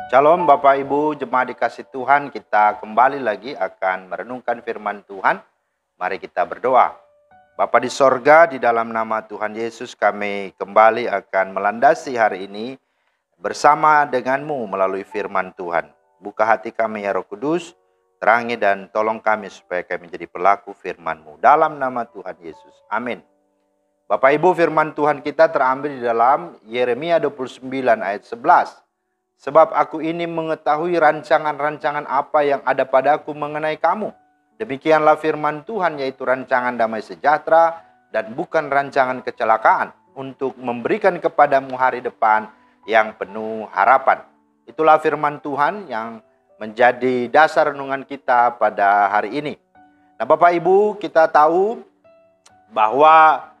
Shalom Bapak Ibu jemaat dikasih Tuhan, kita kembali lagi akan merenungkan firman Tuhan. Mari kita berdoa. Bapa di sorga, di dalam nama Tuhan Yesus kami kembali akan melandasi hari ini bersama denganmu melalui firman Tuhan. Buka hati kami ya Roh Kudus, terangi dan tolong kami supaya kami menjadi pelaku firman-Mu. Dalam nama Tuhan Yesus, amin. Bapak Ibu, firman Tuhan kita terambil di dalam Yeremia 29 ayat 11. Sebab aku ini mengetahui rancangan-rancangan apa yang ada padaku mengenai kamu. Demikianlah firman Tuhan, yaitu rancangan damai sejahtera dan bukan rancangan kecelakaan, untuk memberikan kepadamu hari depan yang penuh harapan. Itulah firman Tuhan yang menjadi dasar renungan kita pada hari ini. Nah Bapak Ibu, kita tahu bahwa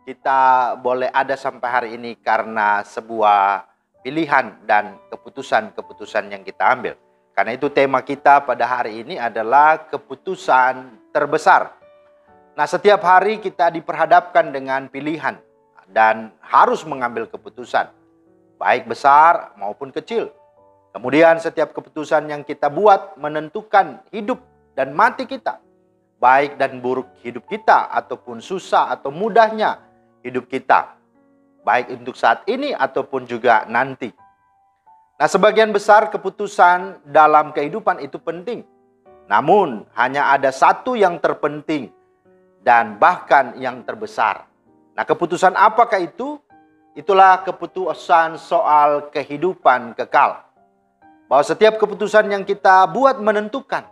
kita boleh ada sampai hari ini karena sebuah pilihan dan keputusan-keputusan yang kita ambil. Karena itu tema kita pada hari ini adalah keputusan terbesar. Nah, setiap hari kita diperhadapkan dengan pilihan dan harus mengambil keputusan, baik besar maupun kecil. Kemudian setiap keputusan yang kita buat menentukan hidup dan mati kita, baik dan buruk hidup kita ataupun susah atau mudahnya hidup kita, baik untuk saat ini ataupun juga nanti. Nah, sebagian besar keputusan dalam kehidupan itu penting. Namun, hanya ada satu yang terpenting dan bahkan yang terbesar. Nah, keputusan apakah itu? Itulah keputusan soal kehidupan kekal. Bahwa setiap keputusan yang kita buat menentukan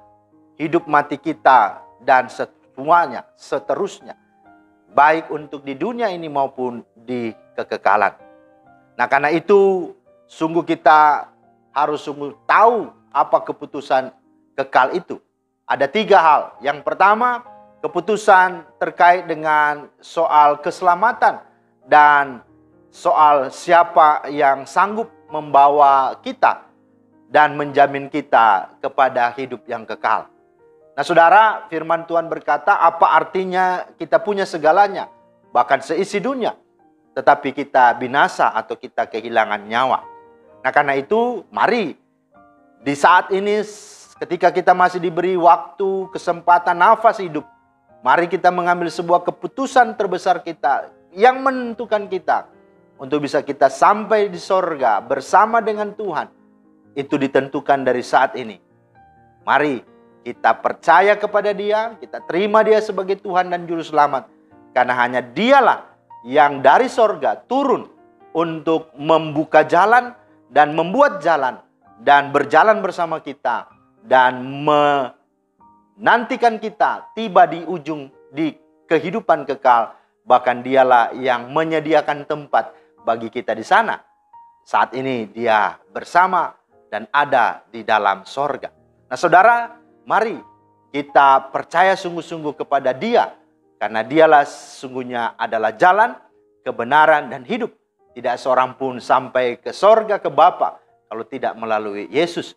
hidup mati kita dan semuanya, seterusnya. Baik untuk di dunia ini maupun di kekekalan. Nah, karena itu sungguh kita harus sungguh tahu apa keputusan kekal itu. Ada 3 hal. Yang pertama, keputusan terkait dengan soal keselamatan dan soal siapa yang sanggup membawa kita dan menjamin kita kepada hidup yang kekal. Nah saudara, firman Tuhan berkata, apa artinya kita punya segalanya, bahkan seisi dunia, tetapi kita binasa atau kita kehilangan nyawa. Nah karena itu, mari di saat ini ketika kita masih diberi waktu, kesempatan, nafas hidup, mari kita mengambil sebuah keputusan terbesar kita yang menentukan kita untuk bisa kita sampai di sorga bersama dengan Tuhan. Itu ditentukan dari saat ini. Mari kita percaya kepada Dia, kita terima Dia sebagai Tuhan dan Juru Selamat. Karena hanya Dialah yang dari sorga turun untuk membuka jalan dan membuat jalan dan berjalan bersama kita dan menantikan kita tiba di ujung di kehidupan kekal. Bahkan Dialah yang menyediakan tempat bagi kita di sana. Saat ini Dia bersama dan ada di dalam sorga. Nah saudara, mari kita percaya sungguh-sungguh kepada Dia. Karena Dialah sesungguhnya adalah jalan, kebenaran, dan hidup. Tidak seorang pun sampai ke sorga ke Bapa kalau tidak melalui Yesus.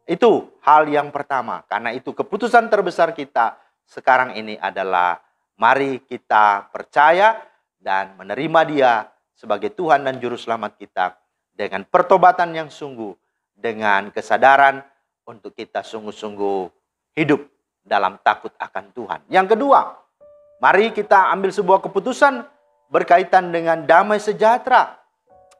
Itu hal yang pertama. Karena itu keputusan terbesar kita sekarang ini adalah mari kita percaya dan menerima Dia sebagai Tuhan dan Juru Selamat kita. Dengan pertobatan yang sungguh. Dengan kesadaran untuk kita sungguh-sungguh hidup dalam takut akan Tuhan. Yang kedua, mari kita ambil sebuah keputusan berkaitan dengan damai sejahtera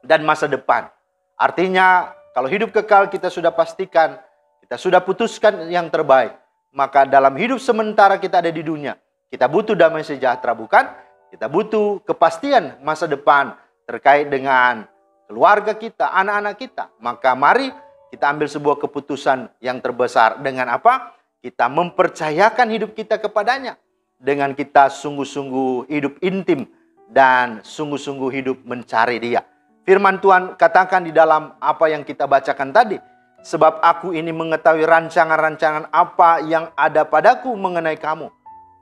dan masa depan. Artinya, kalau hidup kekal kita sudah pastikan, kita sudah putuskan yang terbaik. Maka dalam hidup sementara kita ada di dunia, kita butuh damai sejahtera, bukan? Kita butuh kepastian masa depan terkait dengan keluarga kita, anak-anak kita. Maka mari kita ambil sebuah keputusan yang terbesar. Dengan apa? Kita mempercayakan hidup kita kepadanya. Dengan kita sungguh-sungguh hidup intim dan sungguh-sungguh hidup mencari Dia. Firman Tuhan katakan di dalam apa yang kita bacakan tadi. Sebab aku ini mengetahui rancangan-rancangan apa yang ada padaku mengenai kamu.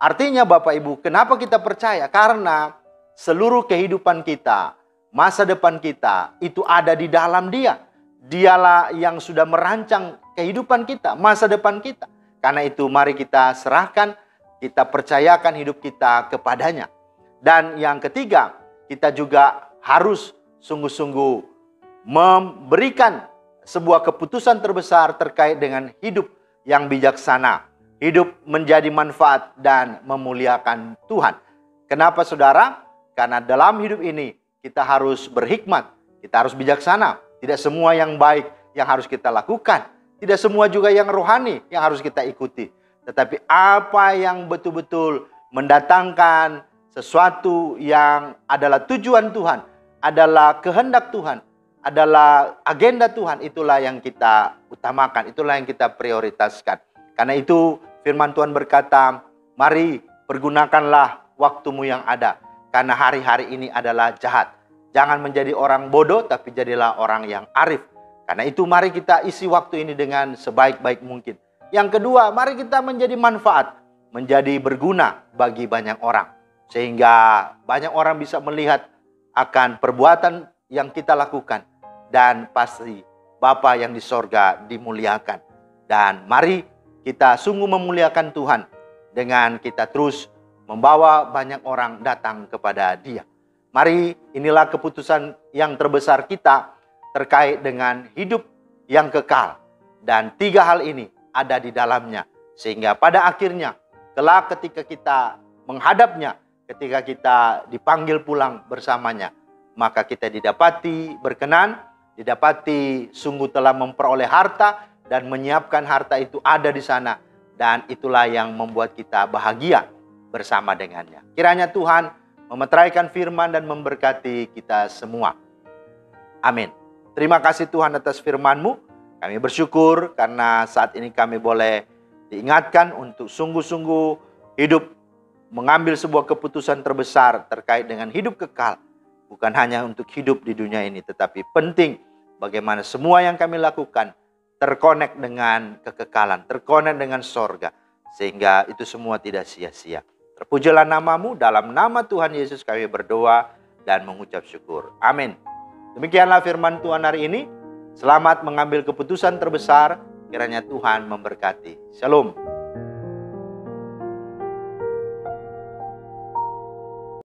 Artinya Bapak Ibu, kenapa kita percaya? Karena seluruh kehidupan kita, masa depan kita itu ada di dalam Dia. Dialah yang sudah merancang kehidupan kita, masa depan kita. Karena itu mari kita serahkan, kita percayakan hidup kita kepadanya. Dan yang ketiga, kita juga harus sungguh-sungguh memberikan sebuah keputusan terbesar terkait dengan hidup yang bijaksana, hidup menjadi manfaat dan memuliakan Tuhan. Kenapa saudara? Karena dalam hidup ini kita harus berhikmat, kita harus bijaksana. Tidak semua yang baik yang harus kita lakukan, tidak semua juga yang rohani yang harus kita ikuti. Tetapi apa yang betul-betul mendatangkan sesuatu yang adalah tujuan Tuhan, adalah kehendak Tuhan, adalah agenda Tuhan, itulah yang kita utamakan, itulah yang kita prioritaskan. Karena itu firman Tuhan berkata, mari pergunakanlah waktumu yang ada, karena hari-hari ini adalah jahat. Jangan menjadi orang bodoh, tapi jadilah orang yang arif. Karena itu mari kita isi waktu ini dengan sebaik-baik mungkin. Yang kedua, mari kita menjadi manfaat, menjadi berguna bagi banyak orang. Sehingga banyak orang bisa melihat akan perbuatan yang kita lakukan. Dan pasti Bapa yang di sorga dimuliakan. Dan mari kita sungguh memuliakan Tuhan dengan kita terus membawa banyak orang datang kepada Dia. Mari, inilah keputusan yang terbesar kita terkait dengan hidup yang kekal. Dan 3 hal ini ada di dalamnya. Sehingga pada akhirnya, kelak ketika kita menghadapnya, ketika kita dipanggil pulang bersamanya, maka kita didapati berkenan, didapati sungguh telah memperoleh harta, dan menyiapkan harta itu ada di sana. Dan itulah yang membuat kita bahagia bersama dengannya. Kiranya Tuhan memeteraikan firman dan memberkati kita semua. Amin. Terima kasih Tuhan atas firman-Mu. Kami bersyukur karena saat ini kami boleh diingatkan untuk sungguh-sungguh hidup mengambil sebuah keputusan terbesar terkait dengan hidup kekal. Bukan hanya untuk hidup di dunia ini, tetapi penting bagaimana semua yang kami lakukan terkonek dengan kekekalan, terkonek dengan sorga. Sehingga itu semua tidak sia-sia. Terpujilah nama-Mu, dalam nama Tuhan Yesus kami berdoa dan mengucap syukur. Amin. Demikianlah firman Tuhan hari ini. Selamat mengambil keputusan terbesar. Kiranya Tuhan memberkati. Shalom.